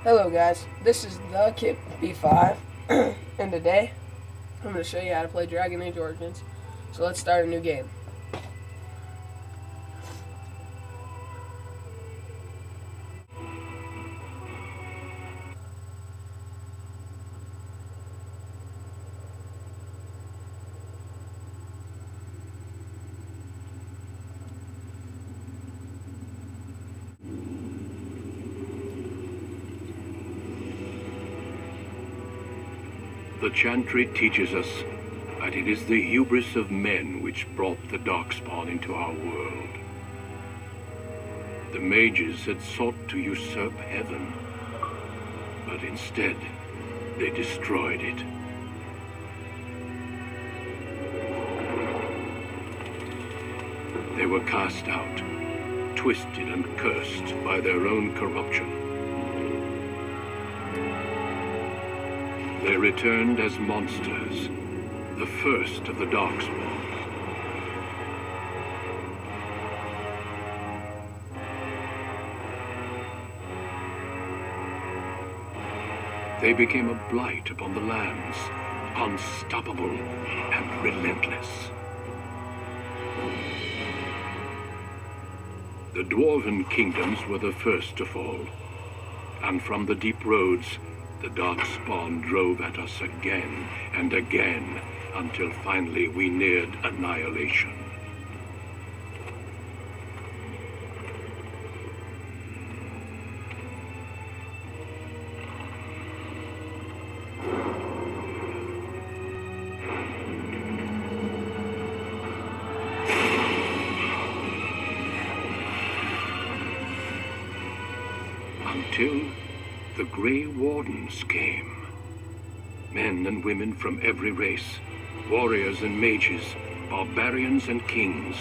Hello guys, this is the Kip B5 and today I'm going to show you how to play Dragon Age Origins. So let's start a new game. The Chantry teaches us that it is the hubris of men which brought the Darkspawn into our world. The mages had sought to usurp heaven, but instead they destroyed it. They were cast out, twisted and cursed by their own corruption. They returned as monsters, the first of the Darkspawn. They became a blight upon the lands, unstoppable and relentless. The Dwarven kingdoms were the first to fall, and from the deep roads, the Darkspawn drove at us again and again, until finally we neared annihilation. Until the Grey Wardens came. Men and women from every race, warriors and mages, barbarians and kings.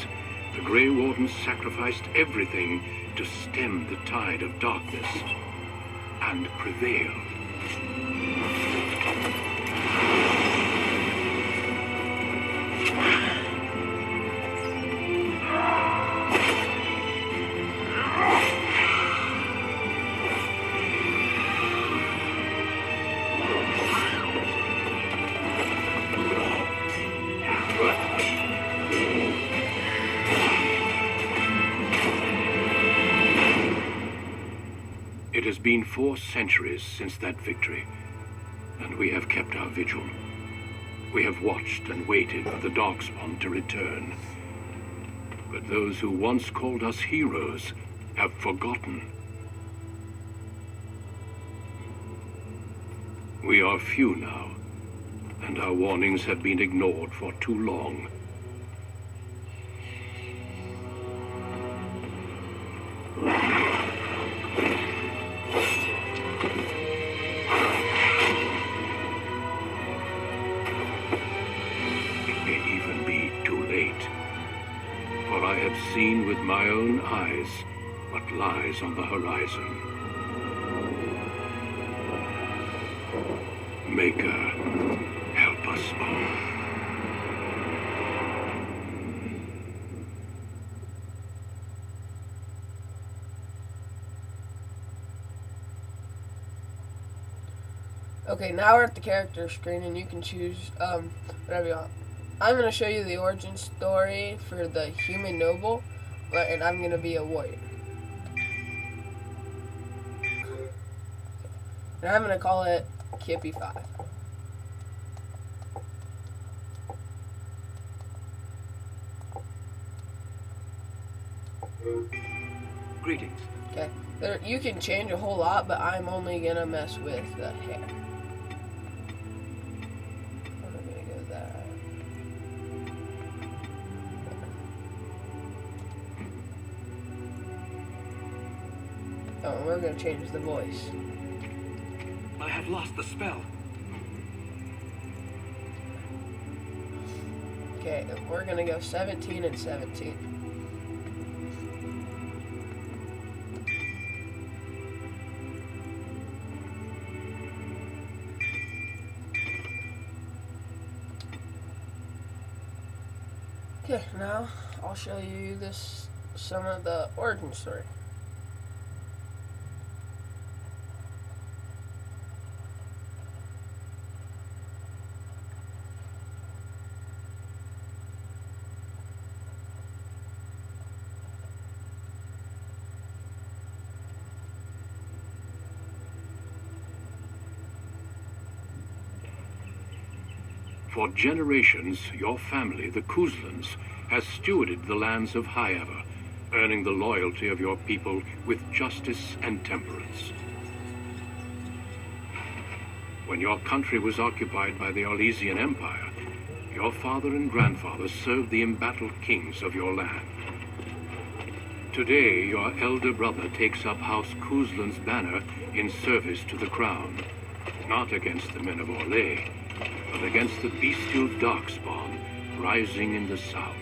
The Grey Wardens sacrificed everything to stem the tide of darkness and prevailed. It has been 4 centuries since that victory, and we have kept our vigil. We have watched and waited for the Darkspawn to return. But those who once called us heroes have forgotten. We are few now, and our warnings have been ignored for too long. For I have seen with my own eyes what lies on the horizon. Maker, help us all. Okay, now we're at the character screen and you can choose whatever you want. I'm going to show you the origin story for the human noble, and I'm going to be a warrior. And I'm going to call it Kippy 5. Greetings. Okay, you can change a whole lot, but I'm only going to mess with the hair. I'm going to go that. Oh, we're going to change the voice. I have lost the spell. Okay, we're going to go 17 and 17. Okay, now I'll show you some of the origin story. For generations, your family, the Kuzlans, has stewarded the lands of Highever, earning the loyalty of your people with justice and temperance. When your country was occupied by the Arlesian Empire, your father and grandfather served the embattled kings of your land. Today, your elder brother takes up House Kuzlan's banner in service to the crown, not against the men of Orlais, but against the bestial darkspawn rising in the south.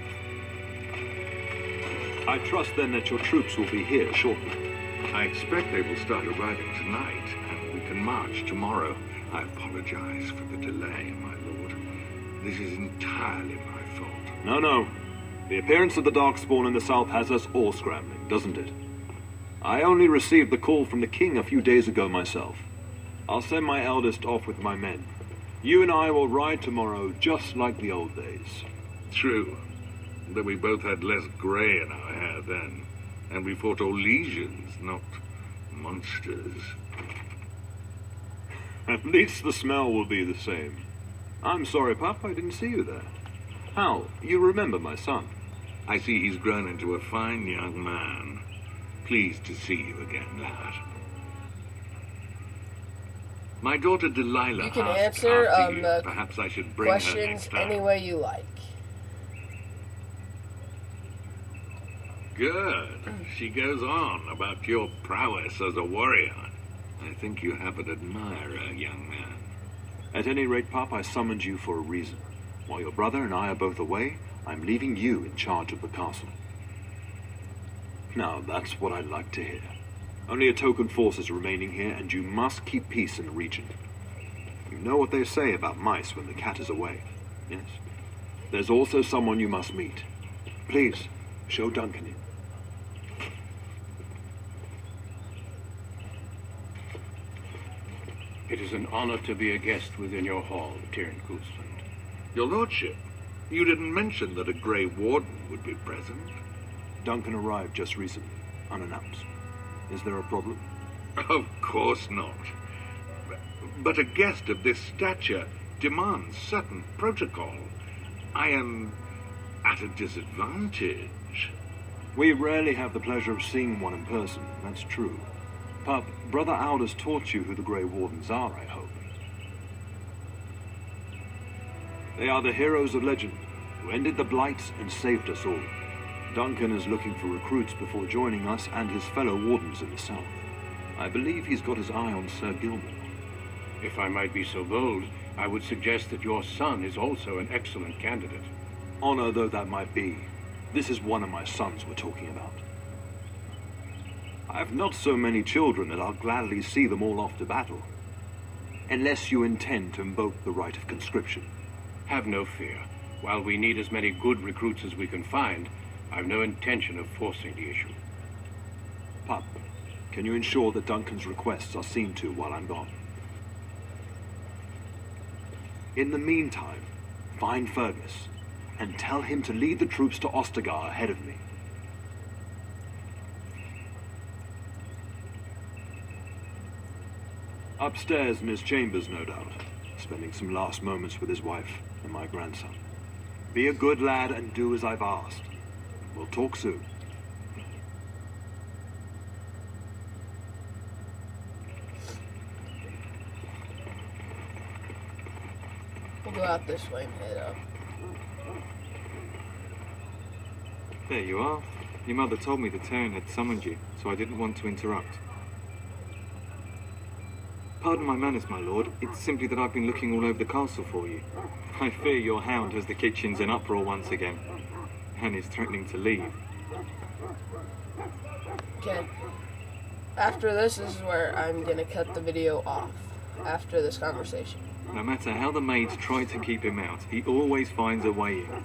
I trust then that your troops will be here shortly. I expect they will start arriving tonight, and we can march tomorrow. I apologize for the delay, my lord. This is entirely my fault. No. The appearance of the Darkspawn in the south has us all scrambling, doesn't it? I only received the call from the king a few days ago myself. I'll send my eldest off with my men. You and I will ride tomorrow just like the old days. True, but we both had less grey in our hair then, and we fought Orlesians, not monsters. At least the smell will be the same. I'm sorry, Pup, I didn't see you there. Hal, you remember my son? I see he's grown into a fine young man. Pleased to see you again, lad. My daughter Delilah You can asked answer after you. Perhaps I should bring her questions next time. any way you like. Good. She goes on about your prowess as a warrior. I think you have an admirer, young man. At any rate, Pup, I summoned you for a reason. While your brother and I are both away, I'm leaving you in charge of the castle. Now, that's what I'd like to hear. Only a token force is remaining here, and you must keep peace in the region. You know what they say about mice when the cat is away, yes? There's also someone you must meet. Please, show Duncan in. It is an honor to be a guest within your hall, Tyrion Kuzland. Your lordship, you didn't mention that a Grey Warden would be present. Duncan arrived just recently, unannounced. Is there a problem? Of course not. But a guest of this stature demands certain protocol. I am at a disadvantage. We rarely have the pleasure of seeing one in person, that's true. Pup, Brother Aldous taught you who the Grey Wardens are, I hope. They are the heroes of legend, who ended the Blights and saved us all. Duncan is looking for recruits before joining us and his fellow Wardens in the south. I believe he's got his eye on Sir Gilmore. If I might be so bold, I would suggest that your son is also an excellent candidate. Honor though that might be, this is one of my sons we're talking about. I have not so many children that I'll gladly see them all off to battle. Unless you intend to invoke the right of conscription. Have no fear. While we need as many good recruits as we can find, I've no intention of forcing the issue. Pup, can you ensure that Duncan's requests are seen to while I'm gone? In the meantime, find Fergus and tell him to lead the troops to Ostagar ahead of me. Upstairs in his chambers, no doubt, spending some last moments with his wife and my grandson. Be a good lad and do as I've asked. We'll talk soon. We'll go out this way and head up. There you are. Your mother told me the Tyrion had summoned you, so I didn't want to interrupt. Pardon my manners, my lord. It's simply that I've been looking all over the castle for you. I fear your hound has the kitchens in uproar once again, and is threatening to leave. Okay. After this is where I'm gonna cut the video off. After this conversation. No matter how the maids try to keep him out, he always finds a way in.